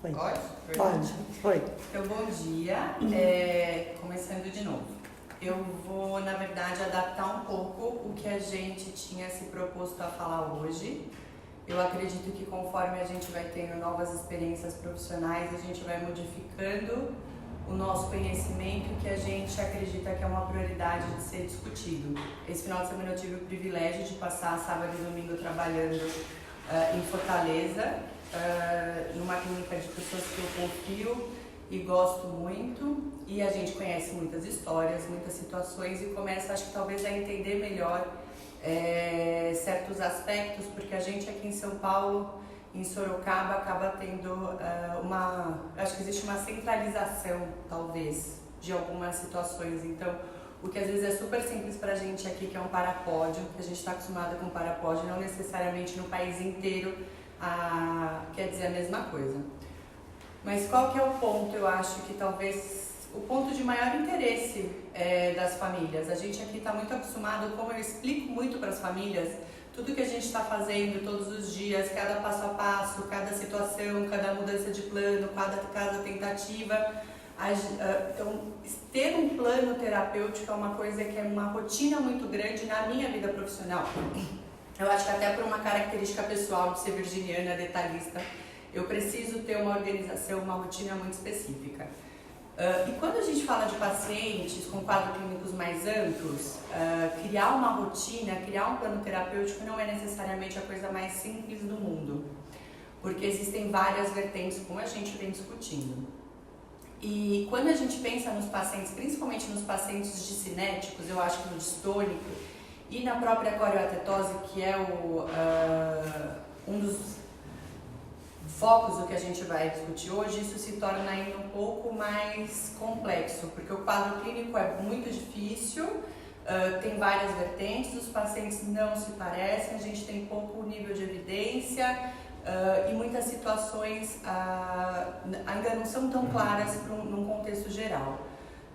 Foi. Pode? Pode. Foi. Então, bom dia. Começando de novo. Eu vou, na verdade, adaptar um pouco o que a gente tinha se proposto a falar hoje. Eu acredito que conforme a gente vai tendo novas experiências profissionais, a gente vai modificando o nosso conhecimento, que a gente acredita que é uma prioridade de ser discutido. Esse final de semana eu tive o privilégio de passar sábado e domingo trabalhando em Fortaleza, numa clínica de pessoas que eu confio e gosto muito, e a gente conhece muitas histórias, muitas situações e começa, acho que talvez, a entender melhor certos aspectos, porque a gente aqui em São Paulo, em Sorocaba, acaba tendo acho que existe uma centralização, talvez, de algumas situações. Então, o que às vezes é super simples pra gente aqui, que é um parapódio, que a gente está acostumado com parapódio, não necessariamente no país inteiro quer dizer a mesma coisa. Mas qual que é o ponto, eu acho que talvez o ponto de maior interesse das famílias? A gente aqui está muito acostumado, como eu explico muito para as famílias, tudo que a gente está fazendo todos os dias, cada passo a passo, cada situação, cada mudança de plano, cada tentativa. Então, ter um plano terapêutico é uma coisa que é uma rotina muito grande na minha vida profissional. Eu acho que até por uma característica pessoal de ser virginiana, detalhista, eu preciso ter uma organização, uma rotina muito específica. E quando a gente fala de pacientes com quadros clínicos mais amplos, criar uma rotina, criar um plano terapêutico não é necessariamente a coisa mais simples do mundo, porque existem várias vertentes, como a gente vem discutindo. E quando a gente pensa nos pacientes, principalmente nos pacientes discinéticos, eu acho que no distônico e na própria corioatetose, que é um dos focos do que a gente vai discutir hoje, isso se torna ainda um pouco mais complexo, porque o quadro clínico é muito difícil, tem várias vertentes, os pacientes não se parecem, a gente tem pouco nível de evidência e muitas situações ainda não são tão claras num contexto geral.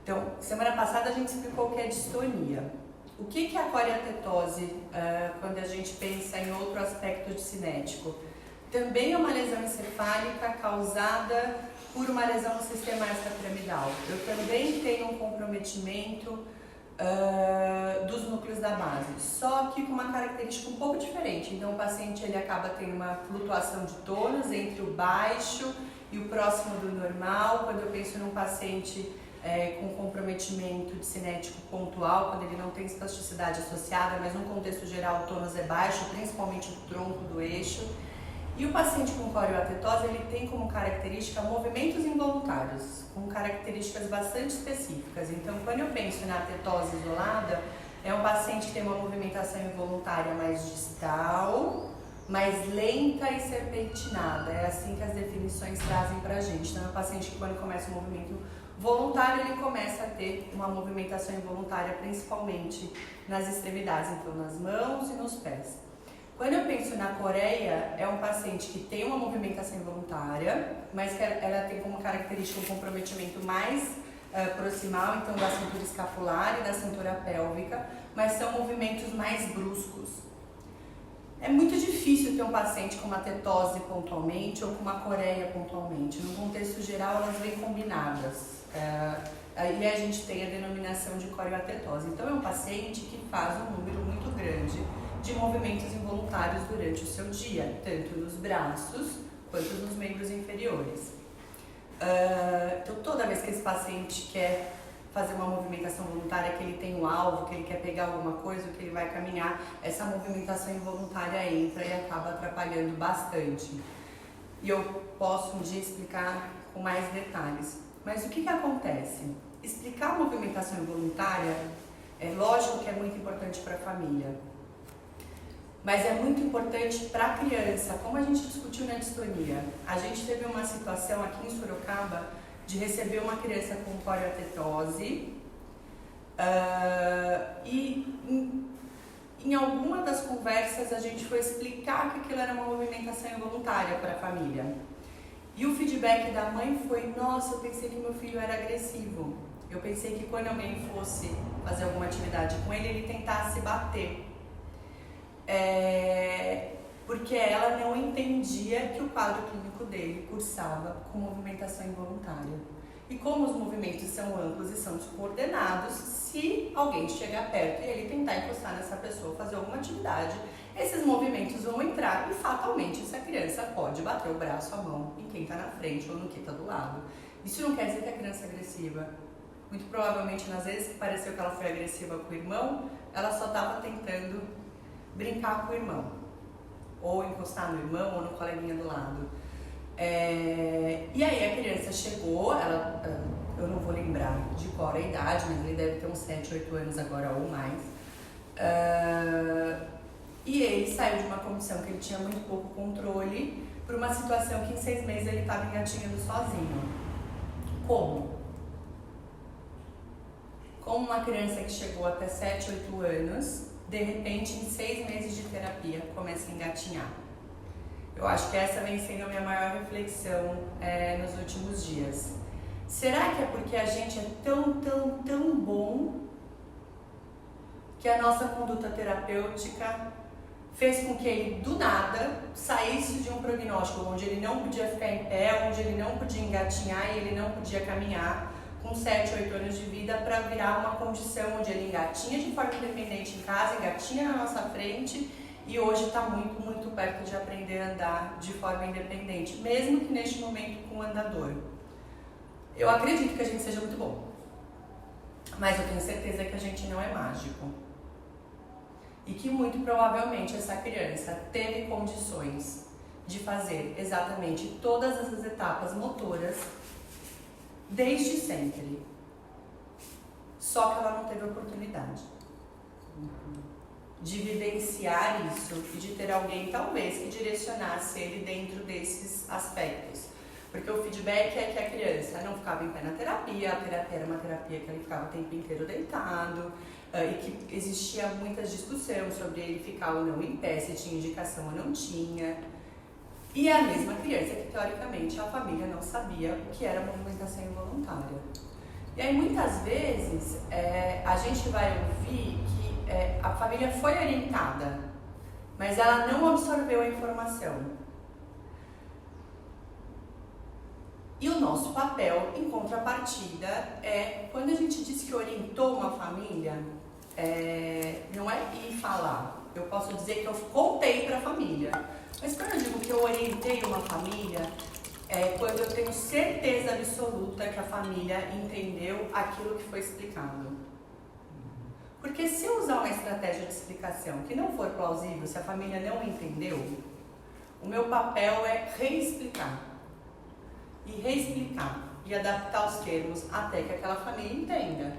Então, semana passada a gente explicou o que é distonia. O que é a corioatetose quando a gente pensa em outro aspecto discinético? Também é uma lesão encefálica causada por uma lesão no sistema extrapiramidal. Eu também tenho um comprometimento dos núcleos da base, só que com uma característica um pouco diferente. Então o paciente ele acaba tendo uma flutuação de tônus entre o baixo e o próximo do normal. Quando eu penso num paciente com comprometimento discinético pontual, quando ele não tem espasticidade associada, mas no contexto geral o tônus é baixo, principalmente o tronco do eixo. E o paciente com corioatetose, ele tem como característica movimentos involuntários, com características bastante específicas. Então, quando eu penso na atetose isolada, é um paciente que tem uma movimentação involuntária mais distal, mais lenta e serpentinada. É assim que as definições trazem pra gente. Então, é um paciente que, quando começa o movimento voluntário, ele começa a ter uma movimentação involuntária, principalmente nas extremidades, então nas mãos e nos pés. Quando eu penso na coreia, é um paciente que tem uma movimentação involuntária, mas que ela tem como característica um comprometimento mais proximal, então da cintura escapular e da cintura pélvica, mas são movimentos mais bruscos. É muito difícil ter um paciente com uma tetose pontualmente ou com uma coreia pontualmente. No contexto geral, elas vêm combinadas. E a gente tem a denominação de corioatetose. Então, é um paciente que faz um número muito grande de movimentos involuntários durante o seu dia, tanto nos braços quanto nos membros inferiores. Então, toda vez que esse paciente quer fazer uma movimentação voluntária, que ele tem um alvo, que ele quer pegar alguma coisa, que ele vai caminhar, essa movimentação involuntária entra e acaba atrapalhando bastante. E eu posso um dia explicar com mais detalhes. Mas o que acontece? Explicar a movimentação involuntária, é lógico que é muito importante para a família, mas é muito importante para a criança, como a gente discutiu na distonia. A gente teve uma situação aqui em Sorocaba de receber uma criança com corioatetose e em alguma das conversas a gente foi explicar que aquilo era uma movimentação involuntária para a família. E o feedback da mãe foi: nossa, eu pensei que meu filho era agressivo. Eu pensei que quando alguém fosse fazer alguma atividade com ele, ele tentasse bater. porque ela não entendia que o quadro clínico dele cursava com movimentação involuntária. E como os movimentos são amplos e são descoordenados, se alguém chegar perto e ele tentar encostar nessa pessoa, fazer alguma atividade, esses movimentos vão entrar e fatalmente essa criança pode bater o braço, a mão em quem está na frente ou no que está do lado. Isso não quer dizer que a criança é agressiva. Muito provavelmente, nas vezes que pareceu que ela foi agressiva com o irmão, ela só estava tentando brincar com o irmão, ou encostar no irmão ou no coleguinha do lado. E aí a criança chegou, eu não vou lembrar de qual era a idade, mas ele deve ter uns 7, 8 anos agora ou mais. E ele saiu de uma condição que ele tinha muito pouco controle para uma situação que em 6 meses ele estava engatinhando sozinho. Como? Como uma criança que chegou até 7, 8 anos, de repente em 6 meses de terapia começa a engatinhar. Eu acho que essa vem sendo a minha maior reflexão nos últimos dias. Será que é porque a gente é tão bom que a nossa conduta terapêutica fez com que ele, do nada, saísse de um prognóstico onde ele não podia ficar em pé, onde ele não podia engatinhar e ele não podia caminhar com 7, 8 anos de vida para virar uma condição onde ele engatinha de forma independente em casa, engatinha na nossa frente e hoje está muito perto de aprender a andar de forma independente, mesmo que neste momento com andador. Eu acredito que a gente seja muito bom, mas eu tenho certeza que a gente não é mágico. E que muito provavelmente essa criança teve condições de fazer exatamente todas essas etapas motoras desde sempre. Só que ela não teve oportunidade de vivenciar isso e de ter alguém talvez que direcionasse ele dentro desses aspectos. Porque o feedback é que a criança não ficava em pé na terapia, a terapia era uma terapia que ele ficava o tempo inteiro deitado, e que existia muitas discussões sobre ele ficar ou não em pé, se tinha indicação ou não tinha. E a mesma criança que, teoricamente, a família não sabia o que era movimentação involuntária. E aí, muitas vezes, a gente vai ouvir que a família foi orientada, mas ela não absorveu a informação. E o nosso papel, em contrapartida, quando a gente diz que orientou uma família, não é ir falar. Eu posso dizer que eu contei para a família. Mas quando eu digo que eu orientei uma família, é quando eu tenho certeza absoluta que a família entendeu aquilo que foi explicado. Porque se eu usar uma estratégia de explicação que não for plausível, se a família não entendeu, o meu papel é reexplicar. E reexplicar e adaptar os termos até que aquela família entenda.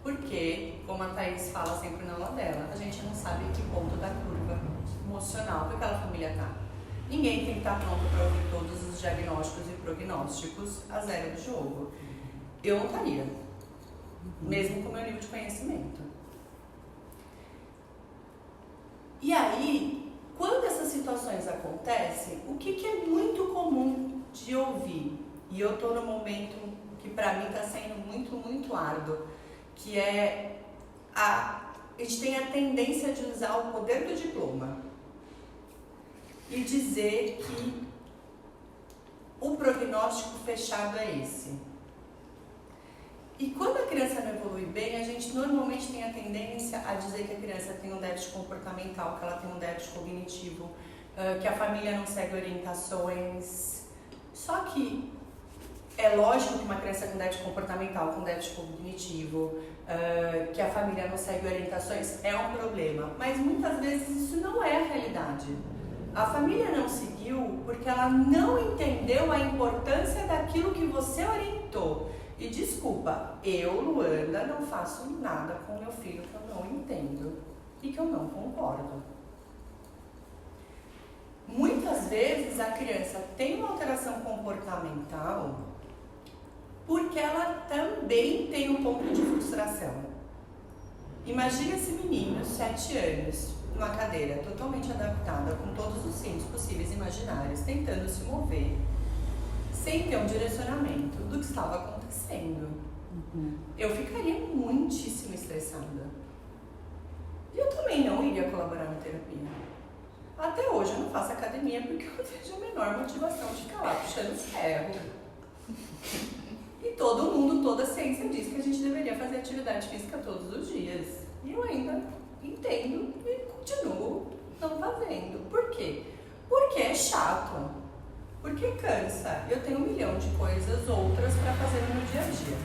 Porque, como a Thaís fala sempre na aula dela, a gente não sabe em que ponto da curva emocional que aquela família está. Ninguém tem que estar pronto para ouvir todos os diagnósticos e prognósticos a zero do jogo. Eu não estaria, mesmo com o meu nível de conhecimento. E aí, quando essas situações acontecem, o que é muito comum de ouvir? E eu estou num momento que para mim está sendo muito árduo, que a gente tem a tendência de usar o poder do diploma e dizer que o prognóstico fechado é esse. E quando a criança não evolui bem, a gente normalmente tem a tendência a dizer que a criança tem um déficit comportamental, que ela tem um déficit cognitivo, que a família não segue orientações. Só que é lógico que uma criança com déficit comportamental, com déficit cognitivo, que a família não segue orientações, é um problema. Mas muitas vezes isso não é a realidade. A família não seguiu porque ela não entendeu a importância daquilo que você orientou. E desculpa, eu, Luanda, não faço nada com meu filho que eu não entendo e que eu não concordo. Muitas vezes a criança tem uma alteração comportamental porque ela também tem um ponto de frustração. Imagina esse menino, 7 anos, numa cadeira totalmente adaptada, com todos os cintos possíveis e imaginários, tentando se mover, sem ter um direcionamento do que estava acontecendo. Eu ficaria muitíssimo estressada. E eu também não iria colaborar na terapia. Até hoje eu não faço academia porque eu não vejo a menor motivação de ficar lá puxando ferro. E todo mundo, toda a ciência diz que a gente deveria fazer atividade física todos os dias. E eu ainda entendo e continuo não fazendo. Por quê? Porque é chato. Porque cansa. Eu tenho 1 milhão de coisas outras para fazer no meu dia a dia.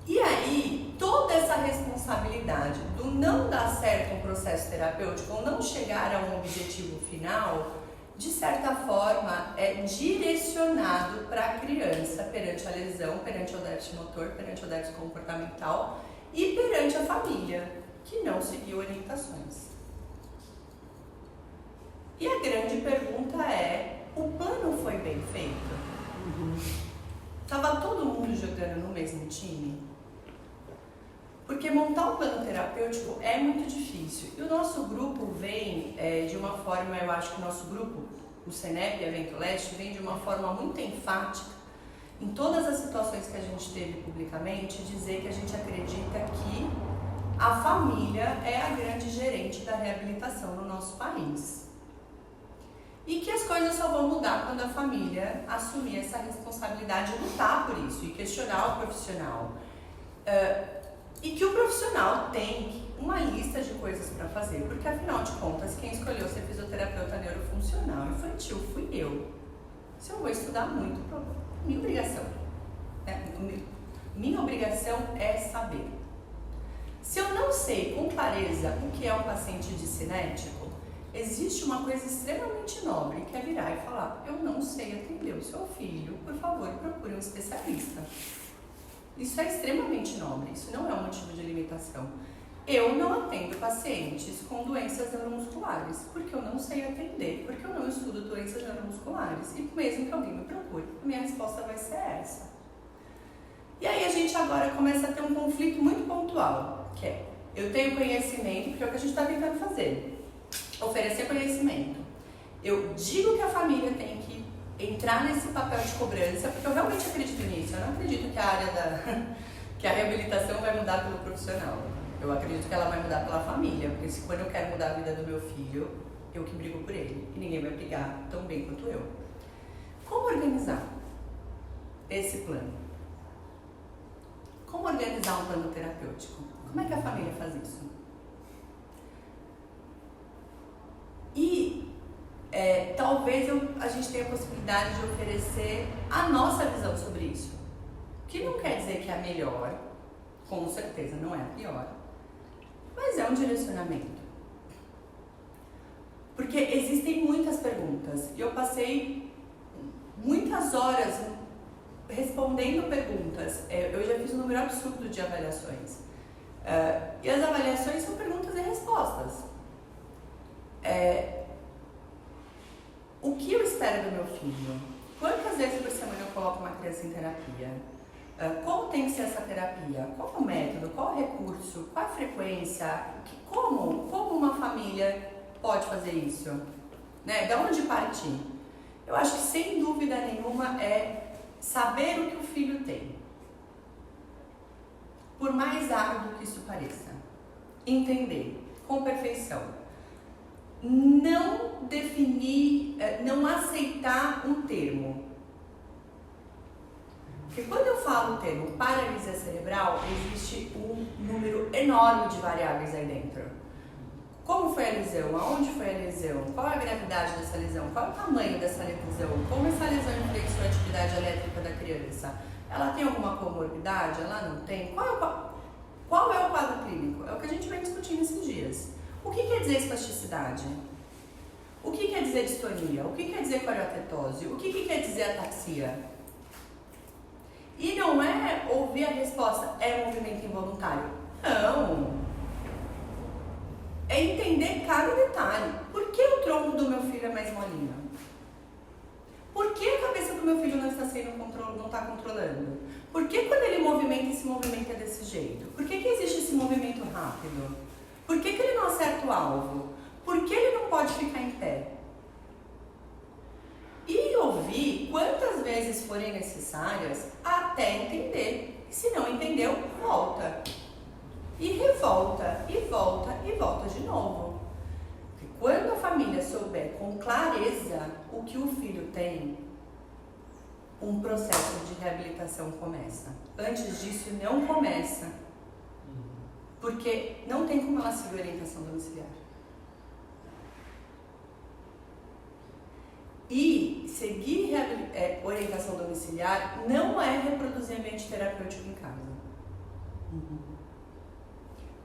E aí, toda essa responsabilidade do não dar certo um processo terapêutico ou não chegar a um objetivo final, de certa forma, é direcionado para a criança perante a lesão, perante o déficit motor, perante o déficit comportamental e perante a família, que não seguiu orientações. E a grande pergunta é, o plano foi bem feito? Estava todo mundo jogando no mesmo time? Porque montar um plano terapêutico é muito difícil. E o nosso grupo vem de uma forma, eu acho que o nosso grupo, o CENEP Evento Leste, vem de uma forma muito enfática em todas as situações que a gente teve publicamente, dizer que a gente acredita que a família é a grande gerente da reabilitação no nosso país. E que as coisas só vão mudar quando a família assumir essa responsabilidade e lutar por isso, e questionar o profissional. E que o profissional tem uma lista de coisas para fazer, porque afinal de contas, quem escolheu ser fisioterapeuta neurofuncional infantil fui eu. Se eu vou estudar muito, minha obrigação. Minha obrigação é saber. Se eu não sei com clareza o que é um paciente discinético, existe uma coisa extremamente nobre, que é virar e falar, eu não sei atender o seu filho, por favor, procure um especialista. Isso é extremamente nobre, isso não é um motivo de limitação. Eu não atendo pacientes com doenças neuromusculares, porque eu não sei atender, porque eu não estudo doenças neuromusculares. E mesmo que alguém me procure, a minha resposta vai ser essa. E aí a gente agora começa a ter um conflito muito pontual, que é, eu tenho conhecimento, porque é o que a gente está tentando fazer, oferecer conhecimento. Eu digo que a família tem que entrar nesse papel de cobrança, porque eu realmente acredito nisso. Eu não acredito que a área que a reabilitação vai mudar pelo profissional. Eu acredito que ela vai mudar pela família, porque se quando eu quero mudar a vida do meu filho, eu que brigo por ele, e ninguém vai brigar tão bem quanto eu. Como organizar esse plano? Como organizar um plano terapêutico? Como é que a família faz isso? E talvez a gente tenha a possibilidade de oferecer a nossa visão sobre isso. Que não quer dizer que é a melhor, com certeza não é a pior, mas é um direcionamento. Porque existem muitas perguntas e eu passei muitas horas respondendo perguntas. Eu já fiz um número absurdo de avaliações. E as avaliações são perguntas e respostas. O que eu espero do meu filho? Quantas vezes por semana eu coloco uma criança em terapia? Como tem que ser essa terapia? Qual é o método? Qual é o recurso? Qual é a frequência? Como uma família pode fazer isso? Né? De onde partir? Eu acho que sem dúvida nenhuma é saber o que o filho tem. Por mais árduo que isso pareça. Entender com perfeição. Não definir, não aceitar um termo. Porque quando eu falo o termo paralisia cerebral, existe um número enorme de variáveis aí dentro. Como foi a lesão? Aonde foi a lesão? Qual é a gravidade dessa lesão? Qual é o tamanho dessa lesão? Como essa lesão influenciou a atividade elétrica da criança? Ela tem alguma comorbidade? Ela não tem? Qual é o quadro clínico? É o que a gente vem discutindo esses dias. O que quer dizer espasticidade? O que quer dizer distonia? O que quer dizer coreotetose? O que quer dizer ataxia? E não é ouvir a resposta, é movimento involuntário. Não! É entender cada detalhe. Por que o tronco do meu filho é mais molinho? Por que a cabeça do meu filho não está controlando? Por que quando ele movimenta, esse movimento é desse jeito? Por que existe esse movimento rápido? Por que ele não acerta o alvo? Por que ele não pode ficar em pé? E ouvir quantas vezes forem necessárias até entender. E se não entendeu, volta. E revolta, e volta, e volta de novo. Quando a família souber com clareza o que o filho tem, um processo de reabilitação começa. Antes disso, não começa. Porque não tem como ela seguir orientação domiciliar. E seguir orientação domiciliar não é reproduzir ambiente terapêutico em casa.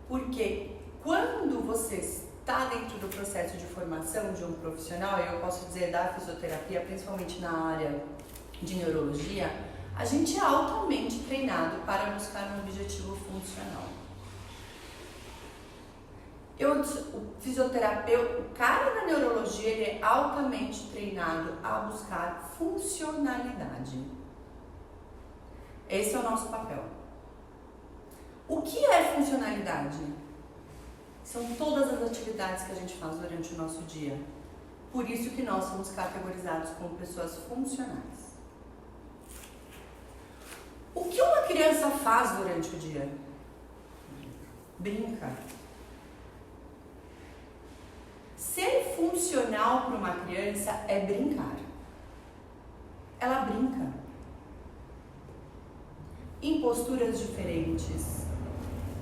Porque quando você está dentro do processo de formação de um profissional, e eu posso dizer da fisioterapia, principalmente na área de neurologia, a gente é altamente treinado para buscar um objetivo funcional. O fisioterapeuta, o cara da neurologia, ele é altamente treinado a buscar funcionalidade. Esse é o nosso papel. O que é funcionalidade? São todas as atividades que a gente faz durante o nosso dia. Por isso que nós somos categorizados como pessoas funcionais. O que uma criança faz durante o dia? Brinca. Ser funcional para uma criança é brincar. Ela brinca. Em posturas diferentes,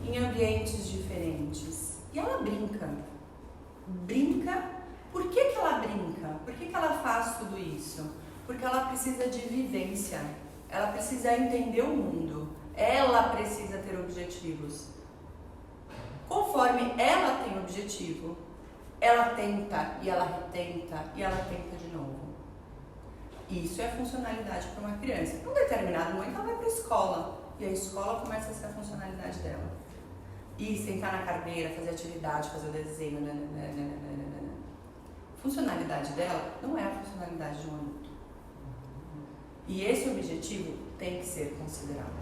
em ambientes diferentes. E ela brinca. Brinca. Por que ela brinca? Por que ela faz tudo isso? Porque ela precisa de vivência. Ela precisa entender o mundo. Ela precisa ter objetivos. Conforme ela tem objetivo, ela tenta e ela retenta e ela tenta de novo. Isso é funcionalidade para uma criança. Em um determinado momento ela vai para a escola e a escola começa a ser a funcionalidade dela. E sentar na cadeira, fazer atividade, fazer o desenho. Funcionalidade dela não é a funcionalidade de um adulto. E esse objetivo tem que ser considerado.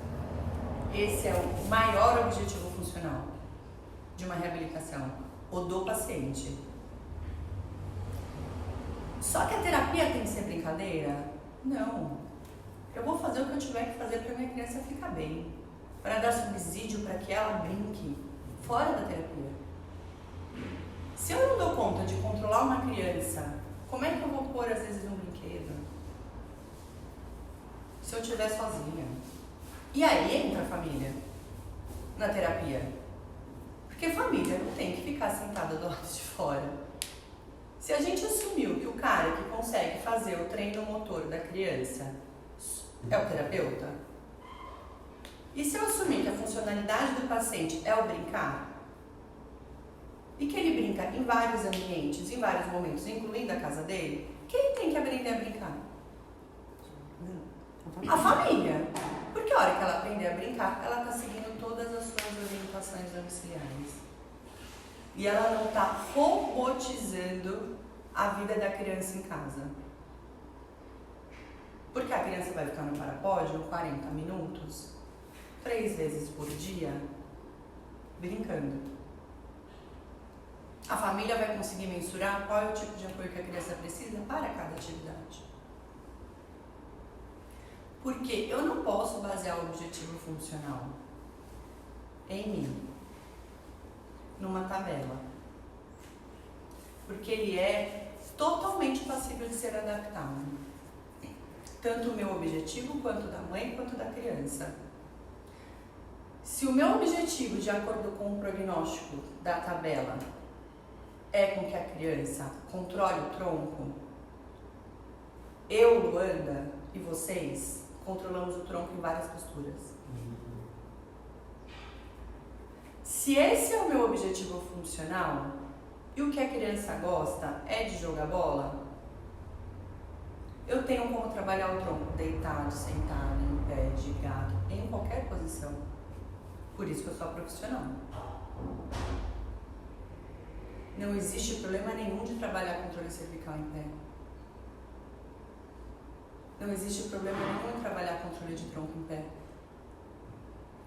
Esse é o maior objetivo funcional de uma reabilitação, o do paciente. Só que a terapia tem que ser brincadeira? Não. Eu vou fazer o que eu tiver que fazer para minha criança ficar bem. Para dar subsídio para que ela brinque fora da terapia. Se eu não dou conta de controlar uma criança, como é que eu vou pôr às vezes um brinquedo? Se eu estiver sozinha. E aí entra a família na terapia. Porque a família não tem que ficar sentada do lado de fora. Se a gente assumiu que o cara que consegue fazer o treino motor da criança é o terapeuta, e se eu assumir que a funcionalidade do paciente é o brincar, e que ele brinca em vários ambientes, em vários momentos, incluindo a casa dele, quem tem que aprender a brincar? A família. Porque a hora que ela aprender a brincar, ela está seguindo todas as suas orientações domiciliares. E ela não está robotizando a vida da criança em casa. Porque a criança vai ficar no parapódio 40 minutos, 3 vezes por dia, brincando. A família vai conseguir mensurar qual é o tipo de apoio que a criança precisa para cada atividade. Porque eu não posso basear o objetivo funcional em mim, numa tabela. Porque ele é totalmente passível de ser adaptado. Tanto o meu objetivo, quanto da mãe, quanto da criança. Se o meu objetivo, de acordo com o prognóstico da tabela, é com que a criança controle o tronco, eu, Luanda, e vocês controlamos o tronco em várias posturas. Se esse é o meu objetivo funcional, e o que a criança gosta é de jogar bola, eu tenho como trabalhar o tronco deitado, sentado, em pé, de gato, em qualquer posição. Por isso que eu sou a profissional. Não existe problema nenhum de trabalhar controle cervical em pé. Não existe problema nenhum em trabalhar controle de tronco em pé.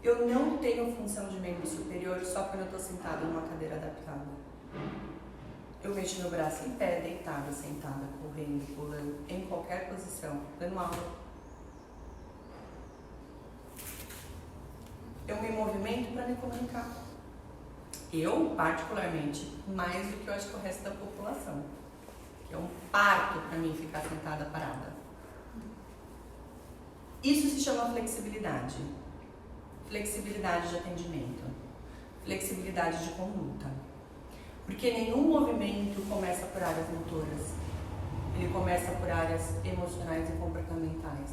Eu não tenho função de membro superior só quando eu estou sentada numa cadeira adaptada. Eu mexo meu braço em pé, deitada, sentada, correndo, pulando, em qualquer posição, dando aula. Eu me movimento para me comunicar. Eu, particularmente, mais do que eu acho que o resto da população. Que é um parto para mim ficar sentada parada. Isso se chama flexibilidade. Flexibilidade de atendimento. Flexibilidade de conduta. Porque nenhum movimento começa por áreas motoras. Ele começa por áreas emocionais e comportamentais.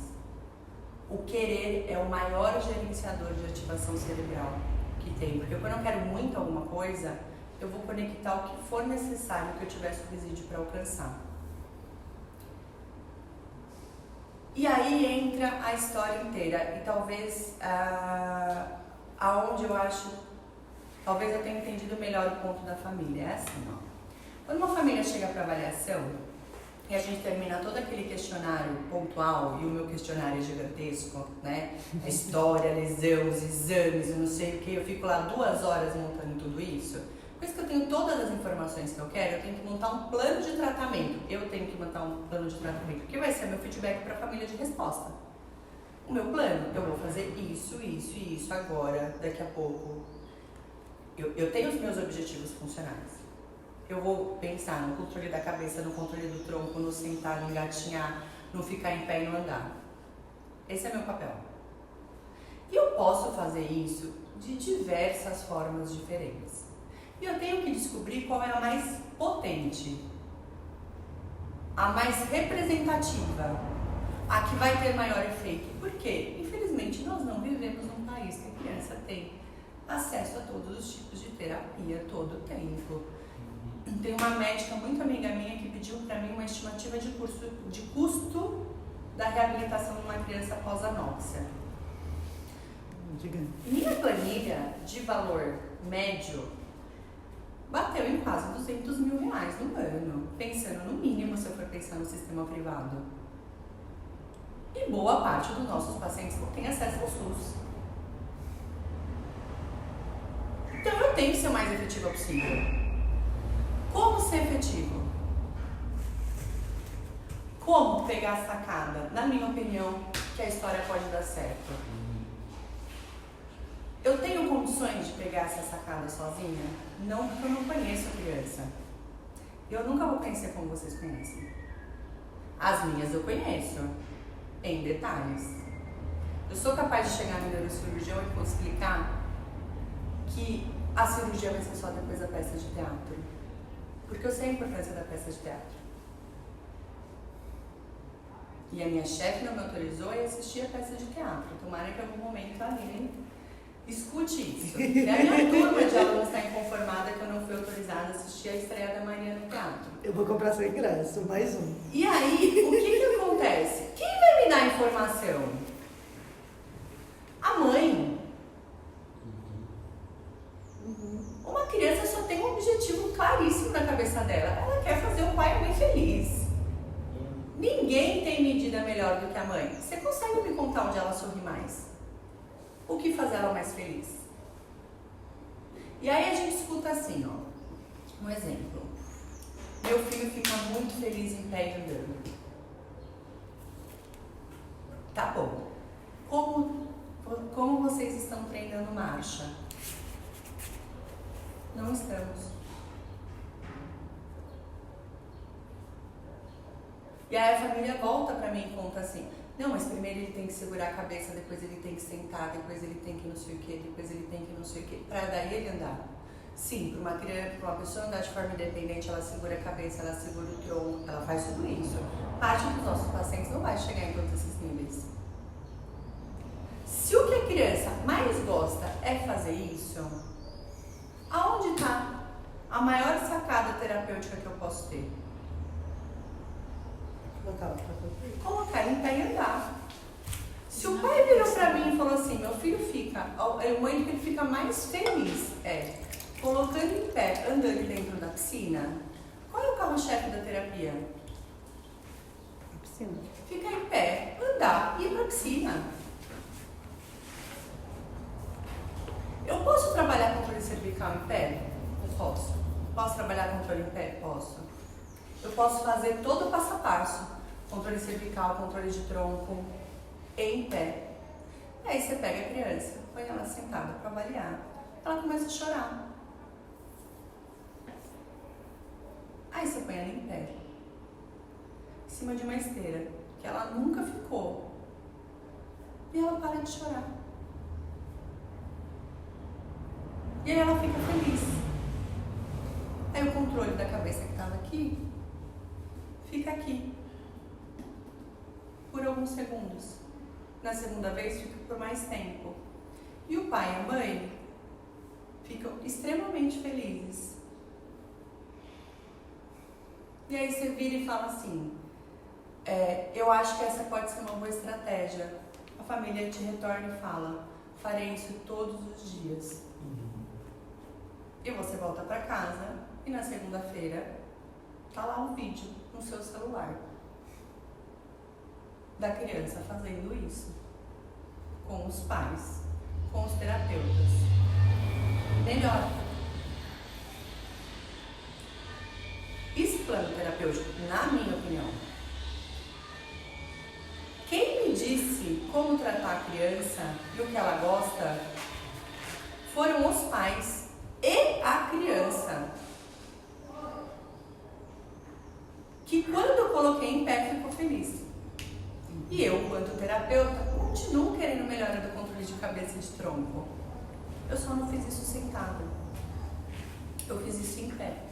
O querer é o maior gerenciador de ativação cerebral que tem. Porque quando eu quero muito alguma coisa, eu vou conectar o que for necessário que eu tiver subsídio para alcançar. E aí entra a história inteira. E talvez aonde eu acho, talvez eu tenha entendido melhor o ponto da família. É assim, ó. Quando uma família chega para avaliação e a gente termina todo aquele questionário pontual, e o meu questionário é gigantesco, né? A história, a lesão, os exames, eu não sei o que, eu fico lá 2 horas montando tudo isso. Depois que eu tenho todas as informações que eu quero, eu tenho que montar um plano de tratamento. Eu tenho que montar um plano de tratamento, que vai ser meu feedback para a família de resposta. O meu plano, eu vou fazer isso, isso e isso agora, daqui a pouco. Eu tenho os meus objetivos funcionais. Eu vou pensar no controle da cabeça, no controle do tronco, no sentar, no engatinhar, no ficar em pé e no andar. Esse é meu papel. E eu posso fazer isso de diversas formas diferentes. E eu tenho que descobrir qual é a mais potente, a mais representativa, a que vai ter maior efeito. Por quê? Infelizmente, nós não vivemos num país que a criança tem acesso a todos os tipos de terapia todo o tempo. Tem uma médica muito amiga minha que pediu para mim uma estimativa de custo da reabilitação de uma criança pós-anóxia. Minha planilha de valor médio bateu em quase 200 mil reais no ano, pensando no mínimo se eu for pensar no sistema privado. E boa parte dos nossos pacientes não tem acesso ao SUS. Então eu tenho que ser o mais efetiva possível. Como ser efetivo? Como pegar a sacada? Na minha opinião, que a história pode dar certo. Eu tenho condições de pegar essa sacada sozinha? Não, porque eu não conheço a criança. Eu nunca vou conhecer como vocês conhecem. As minhas eu conheço, em detalhes. Eu sou capaz de chegar no neurocirurgião e explicar que a cirurgia vai ser só depois da peça de teatro. Porque eu sei a importância da peça de teatro. E a minha chefe não me autorizou a assistir a peça de teatro. Tomara que em algum momento a Aline escute isso. E a minha turma de alunos está inconformada que eu não fui autorizada a assistir a estreia da Maria no teatro. Eu vou comprar seu ingresso, mais um. E aí, o que acontece? Quem vai me dar a informação? A mãe. Uma criança só tem um objetivo claríssimo na cabeça dela. Ela quer fazer o pai e a mãe feliz. Ninguém tem medida melhor do que a mãe. Você consegue me contar onde ela sorri mais? O que faz ela mais feliz? E aí a gente escuta assim, ó. Um exemplo. Meu filho fica muito feliz em pé e andando. Tá bom. Como vocês estão treinando marcha? Não estamos. E aí a família volta pra mim e conta assim, não, mas primeiro ele tem que segurar a cabeça, depois ele tem que sentar, depois ele tem que não sei o que, depois ele tem que não sei o que, pra daí ele andar. Sim, para uma criança, para uma pessoa andar de forma independente, ela segura a cabeça, ela segura o tronco, ela faz tudo isso. Parte dos nossos pacientes não vai chegar em todos esses níveis. Se o que a criança mais gosta é fazer isso, aonde está a maior sacada terapêutica que eu posso ter? Colocar em pé e andar. Se o pai virou pra mim e falou assim, meu filho fica, o momento que ele fica mais feliz é colocando em pé, andando dentro da piscina, qual é o carro-chefe da terapia? A piscina. Ficar em pé, andar e ir pra piscina. Eu posso trabalhar controle cervical em pé? Eu posso. Posso trabalhar controle em pé? Posso. Eu posso fazer todo o passo a passo. Controle cervical, controle de tronco, em pé. E aí você pega a criança, põe ela sentada para avaliar. Ela começa a chorar. Aí você põe ela em pé, em cima de uma esteira, que ela nunca ficou. E ela para de chorar. E aí ela fica feliz. Aí o controle da cabeça que estava aqui, fica aqui. Por alguns segundos. Na segunda vez, fica por mais tempo. E o pai e a mãe ficam extremamente felizes. E aí você vira e fala assim, eu acho que essa pode ser uma boa estratégia. A família te retorna e fala, farei isso todos os dias. E você volta para casa e na segunda-feira tá lá um vídeo no seu celular da criança fazendo isso com os pais, com os terapeutas. Melhor. Esse plano terapêutico, na minha opinião, quem me disse como tratar a criança e o que ela gosta foram os pais e a criança. Que quando eu coloquei em pé, ficou feliz. E eu, quanto terapeuta, continuo querendo melhora do controle de cabeça e de tronco. Eu só não fiz isso sentado. Eu fiz isso em pé.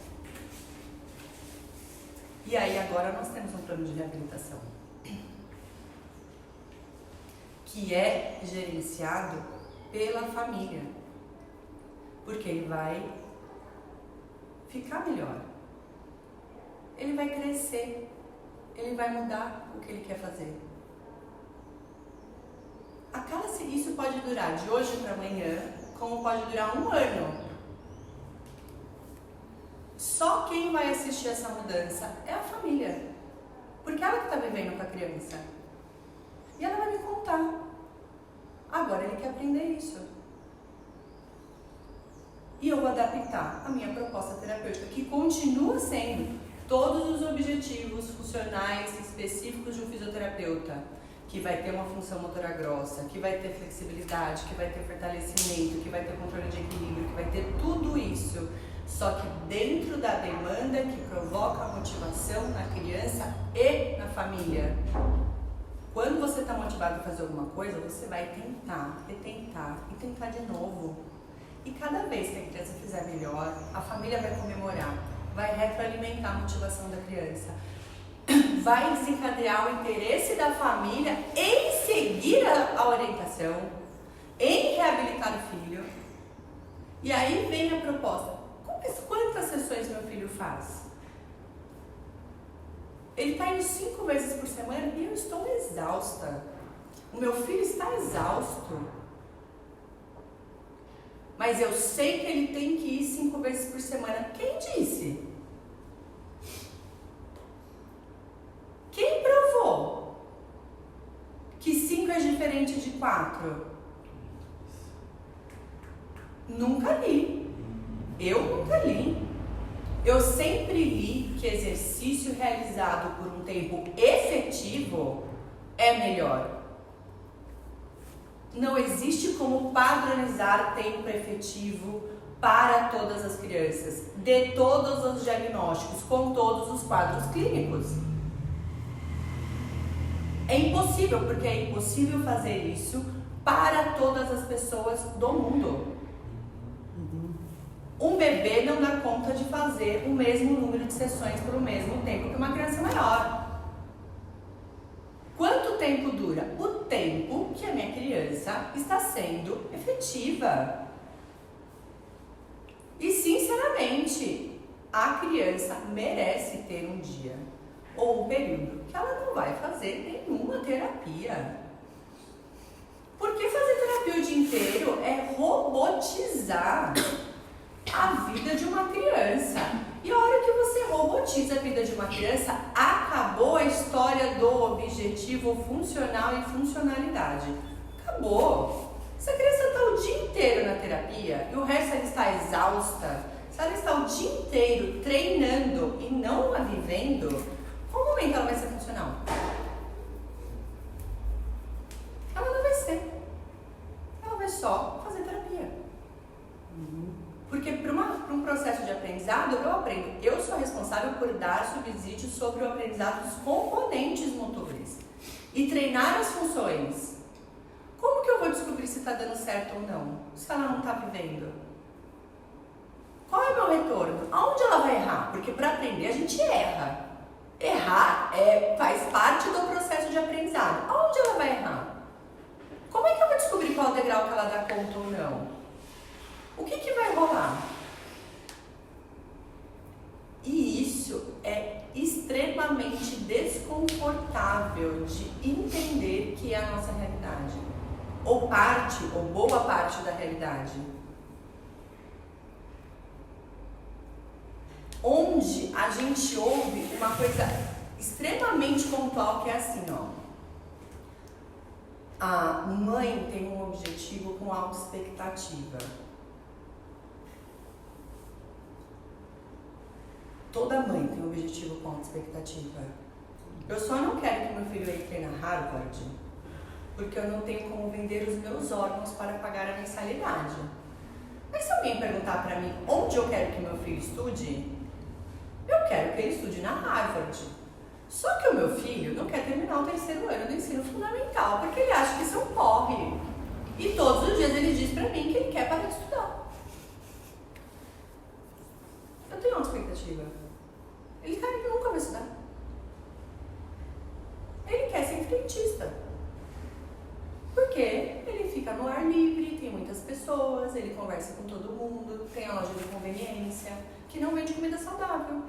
E aí agora nós temos um plano de reabilitação. Que é gerenciado pela família. Porque ele vai ficar melhor. Ele vai crescer. Ele vai mudar o que ele quer fazer. Isso pode durar de hoje para amanhã, como pode durar 1 ano. Só quem vai assistir essa mudança é a família. Porque ela que está vivendo com a criança. E ela vai me contar. Agora ele quer aprender isso. E eu vou adaptar a minha proposta terapêutica, que continua sendo todos os objetivos funcionais específicos de um fisioterapeuta. Que vai ter uma função motora grossa, que vai ter flexibilidade, que vai ter fortalecimento, que vai ter controle de equilíbrio, que vai ter tudo isso. Só que dentro da demanda que provoca a motivação na criança e na família. Quando você está motivado a fazer alguma coisa, você vai tentar, retentar e tentar de novo. E cada vez que a criança fizer melhor, a família vai comemorar, vai retroalimentar a motivação da criança. Vai desencadear o interesse da família em seguir a orientação, em reabilitar o filho. E aí vem a proposta. Quantas sessões meu filho faz? Ele está indo 5 vezes por semana e eu estou exausta. O meu filho está exausto. Mas eu sei que ele tem que ir 5 vezes por semana. Quem disse? Quem provou que 5 é diferente de 4? Nunca li. Eu nunca li. Eu sempre li que exercício realizado por um tempo efetivo é melhor. Não existe como padronizar tempo efetivo para todas as crianças, de todos os diagnósticos, com todos os quadros clínicos. É impossível, porque é impossível fazer isso para todas as pessoas do mundo. Um bebê não dá conta de fazer o mesmo número de sessões por o mesmo tempo que uma criança maior. Quanto tempo dura? O tempo que a minha criança está sendo efetiva. E sinceramente, a criança merece ter um dia ou um período que ela não vai fazer nenhuma terapia. Porque fazer terapia o dia inteiro é robotizar a vida de uma criança. E a hora que você robotiza a vida de uma criança, acabou a história do objetivo funcional e funcionalidade. Acabou. Se a criança está o dia inteiro na terapia e o resto ela está exausta, se ela está o dia inteiro treinando e não a vivendo, qual momento ela vai ser funcional? Ela não vai ser. Ela vai só fazer terapia. Porque para uma para um processo de aprendizado, eu aprendo. Eu sou responsável por dar subsídios sobre o aprendizado dos componentes motores e treinar as funções. Como que eu vou descobrir se está dando certo ou não? Se ela não está vivendo? Qual é o meu retorno? Aonde ela vai errar? Porque para aprender a gente erra. Errar faz parte do processo de aprendizado. Aonde ela vai errar? Como é que eu vou descobrir qual degrau que ela dá conta ou não? O que vai rolar? E isso é extremamente desconfortável de entender que é a nossa realidade. Ou parte, ou boa parte da realidade. Onde a gente ouve uma coisa extremamente pontual que é assim, ó. A mãe tem um objetivo com alta expectativa. Toda mãe tem um objetivo com alta expectativa. Eu só não quero que meu filho entre na Harvard, porque eu não tenho como vender os meus órgãos para pagar a mensalidade. Mas se alguém perguntar para mim onde eu quero que meu filho estude, eu quero que ele estude na Harvard. Só que o meu filho não quer terminar o 3º ano do ensino fundamental, porque ele acha que isso é um porre. E todos os dias ele diz pra mim que ele quer parar de estudar. Eu tenho outra expectativa. Ele quer que nunca vai estudar. Ele quer ser frentista. Porque ele fica no ar livre, tem muitas pessoas, ele conversa com todo mundo, tem a loja de conveniência, que não vende comida saudável.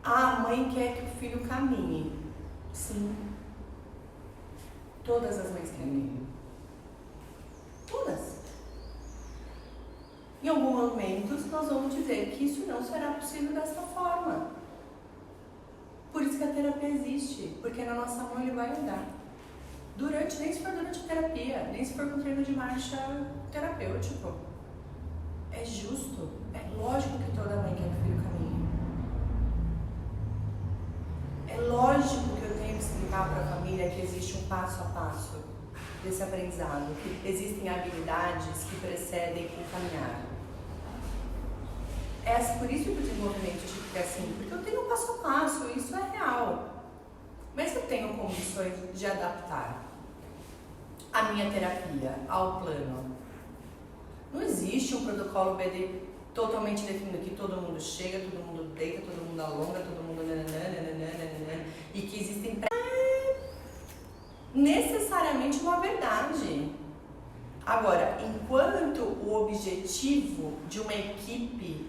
A mãe quer que o filho caminhe. Sim. Todas as mães querem. Todas. Em alguns momentos nós vamos dizer que isso não será possível dessa forma. Por isso que a terapia existe, porque na nossa mão ele vai andar. Nem se for durante a terapia, nem se for com treino de marcha terapêutico. É justo, é lógico que toda mãe quer que o filho caminhe. É lógico que eu tenho que explicar para a família que existe um passo a passo desse aprendizado, que existem habilidades que precedem o caminhar. Por isso que o desenvolvimento é assim, porque eu tenho um passo a passo, isso é real. Mas eu tenho condições de adaptar a minha terapia ao plano. Não existe um protocolo BD totalmente definido que todo mundo chega, todo mundo deita, todo mundo alonga, todo mundo nananana, e que existem necessariamente uma verdade. Agora, enquanto o objetivo de uma equipe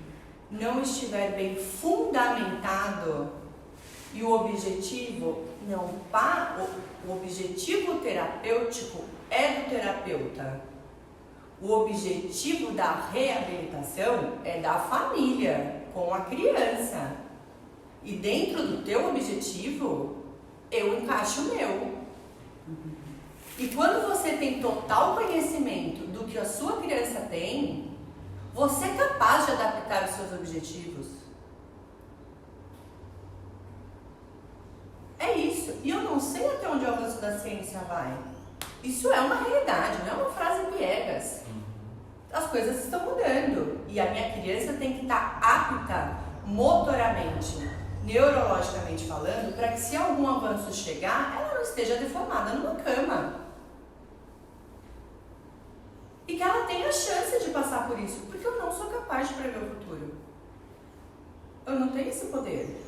não estiver bem fundamentado e o objetivo o objetivo terapêutico é do terapeuta. O objetivo da reabilitação é da família, com a criança. E dentro do teu objetivo, eu encaixo o meu. E quando você tem total conhecimento do que a sua criança tem, você é capaz de adaptar os seus objetivos. É isso. E eu não sei até onde o avanço da ciência vai. Isso é uma realidade, não é uma frase piegas. As coisas estão mudando. E a minha criança tem que estar apta motoramente, neurologicamente falando, para que se algum avanço chegar, ela não esteja deformada numa cama. E que ela tenha chance de passar por isso, porque eu não sou capaz de prever o futuro. Eu não tenho esse poder.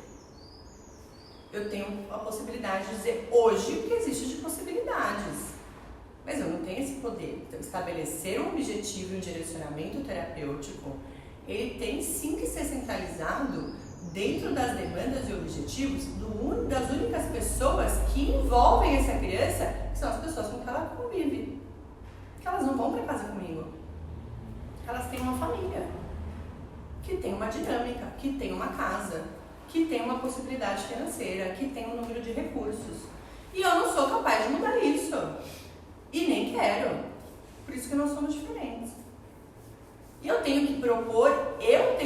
Eu tenho a possibilidade de dizer hoje o que existe de possibilidades. Mas eu não tenho esse poder. Então, estabelecer um objetivo e um direcionamento terapêutico, ele tem sim que ser centralizado dentro das demandas e objetivos das únicas pessoas que envolvem essa criança, que são as pessoas com que ela convive. Que elas não vão para casa comigo. Elas têm uma família, que tem uma dinâmica, que tem uma casa, que tem uma possibilidade financeira, que tem um número de recursos. E eu não sou capaz de mudar isso. E nem quero. Por isso que nós somos diferentes. E eu tenho que propor, eu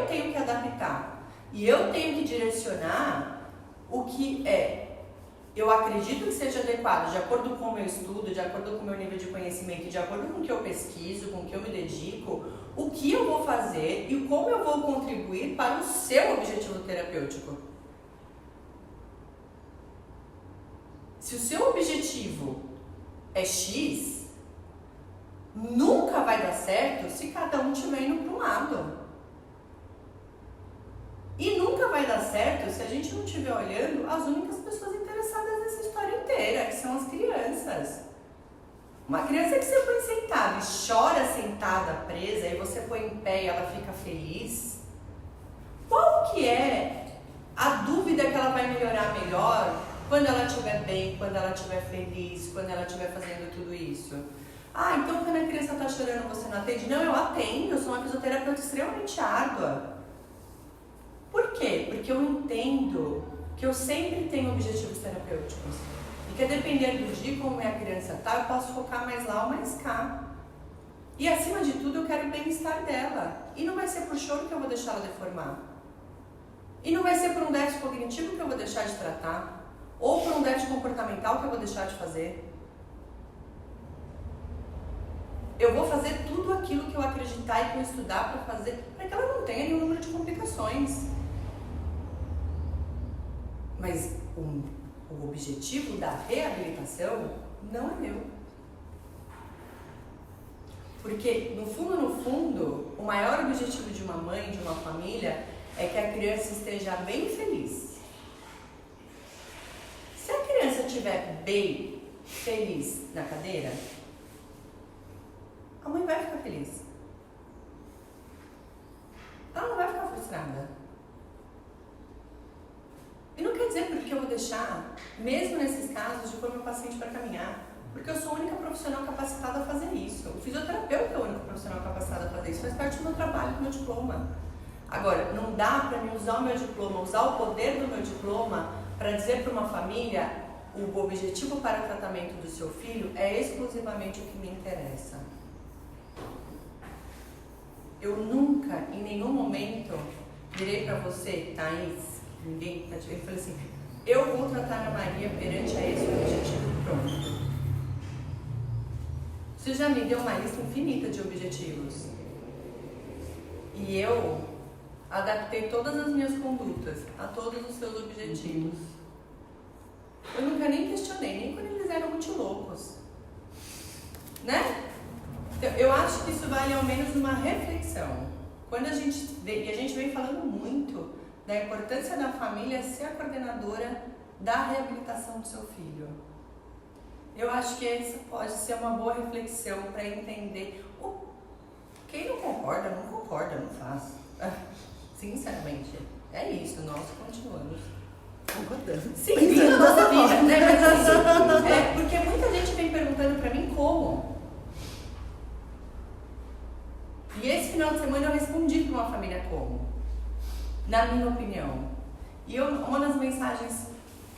tenho que adaptar. E eu tenho que direcionar o que é eu acredito que seja adequado, de acordo com o meu estudo, de acordo com o meu nível de conhecimento, de acordo com o que eu pesquiso, com o que eu me dedico, o que eu vou fazer e como eu vou contribuir para o seu objetivo terapêutico. Se o seu objetivo é X, nunca vai dar certo se cada um estiver indo para um lado. E nunca vai dar certo se a gente não estiver olhando as únicas pessoas interessadas nessa história inteira, que são as crianças. Uma criança que você põe sentada e chora sentada, presa, e você põe em pé e ela fica feliz, qual que é a dúvida que ela vai melhorar melhor quando ela estiver bem, quando ela estiver feliz, quando ela estiver fazendo tudo isso? Ah, então quando a criança está chorando você não atende? Não, eu atendo, eu sou uma fisioterapeuta extremamente árdua. Por quê? Porque eu entendo que eu sempre tenho objetivos terapêuticos. E que a depender do dia como a criança está, eu posso focar mais lá ou mais cá. E acima de tudo eu quero o bem-estar dela. E não vai ser por choro que eu vou deixar ela deformar. E não vai ser por um déficit cognitivo que eu vou deixar de tratar. Ou por um déficit comportamental que eu vou deixar de fazer. Eu vou fazer tudo aquilo que eu acreditar e que eu estudar para fazer, para que ela não tenha nenhum número de complicações. Mas o objetivo da reabilitação não é meu. Porque, no fundo, o maior objetivo de uma mãe, de uma família, é que a criança esteja bem feliz. Se a criança estiver bem feliz na cadeira, a mãe vai ficar feliz. Ela não vai ficar frustrada. E não quer dizer porque eu vou deixar, mesmo nesses casos, de pôr meu paciente para caminhar. Porque eu sou a única profissional capacitada a fazer isso. O fisioterapeuta é o único profissional capacitado a fazer isso. Faz parte do meu trabalho, do meu diploma. Agora, não dá para mim usar o meu diploma, usar o poder do meu diploma para dizer para uma família o objetivo para o tratamento do seu filho é exclusivamente o que me interessa. Eu nunca, em nenhum momento, virei para você, Thaís, ninguém tá te vendo, falei assim, eu vou tratar a Maria perante a esse objetivo, pronto. Você já me deu uma lista infinita de objetivos. E eu adaptei todas as minhas condutas a todos os seus objetivos. Eu nunca nem questionei, nem quando eles eram muito loucos. Né? Então, eu acho que isso vale ao menos uma reflexão. Quando a gente vê, e a gente vem falando muito da importância da família ser a coordenadora da reabilitação do seu filho. Eu acho que essa pode ser uma boa reflexão para entender. Quem não concorda, não faz. Sinceramente, é isso, nós continuamos concordando. Seguindo a nossa vida, né? Mas assim, porque muita gente vem perguntando para mim como. E esse final de semana eu respondi para uma família como, na minha opinião. E uma das mensagens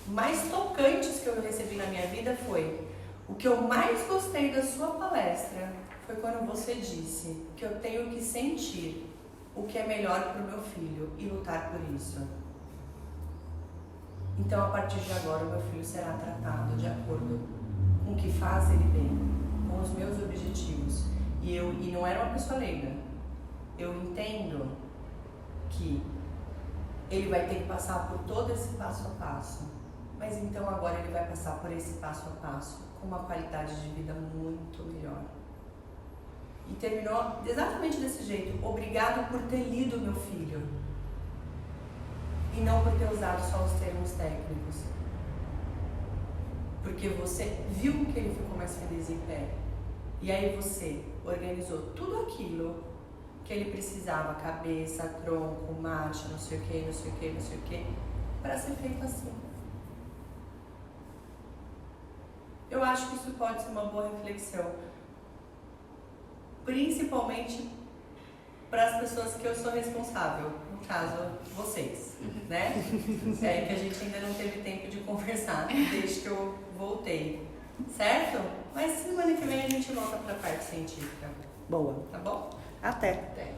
mais tocantes que eu recebi na minha vida foi: o que eu mais gostei da sua palestra foi quando você disse que eu tenho que sentir o que é melhor para o meu filho e lutar por isso. Então, a partir de agora, o meu filho será tratado de acordo com o que faz ele bem, com os meus objetivos. E não era uma pessoa leiga. Eu entendo que ele vai ter que passar por todo esse passo a passo. Mas então agora ele vai passar por esse passo a passo com uma qualidade de vida muito melhor. E terminou exatamente desse jeito. Obrigado por ter lido meu filho. E não por ter usado só os termos técnicos. Porque você viu que ele ficou mais feliz em pé. E aí você organizou tudo aquilo que ele precisava, cabeça, tronco, marcha, não sei o que, para ser feito assim. Eu acho que isso pode ser uma boa reflexão. Principalmente para as pessoas que eu sou responsável, no caso, vocês, né? É que a gente ainda não teve tempo de conversar desde que eu voltei, certo? Mas semana que vem a gente volta para a parte científica. Boa. Tá bom? Até. Até.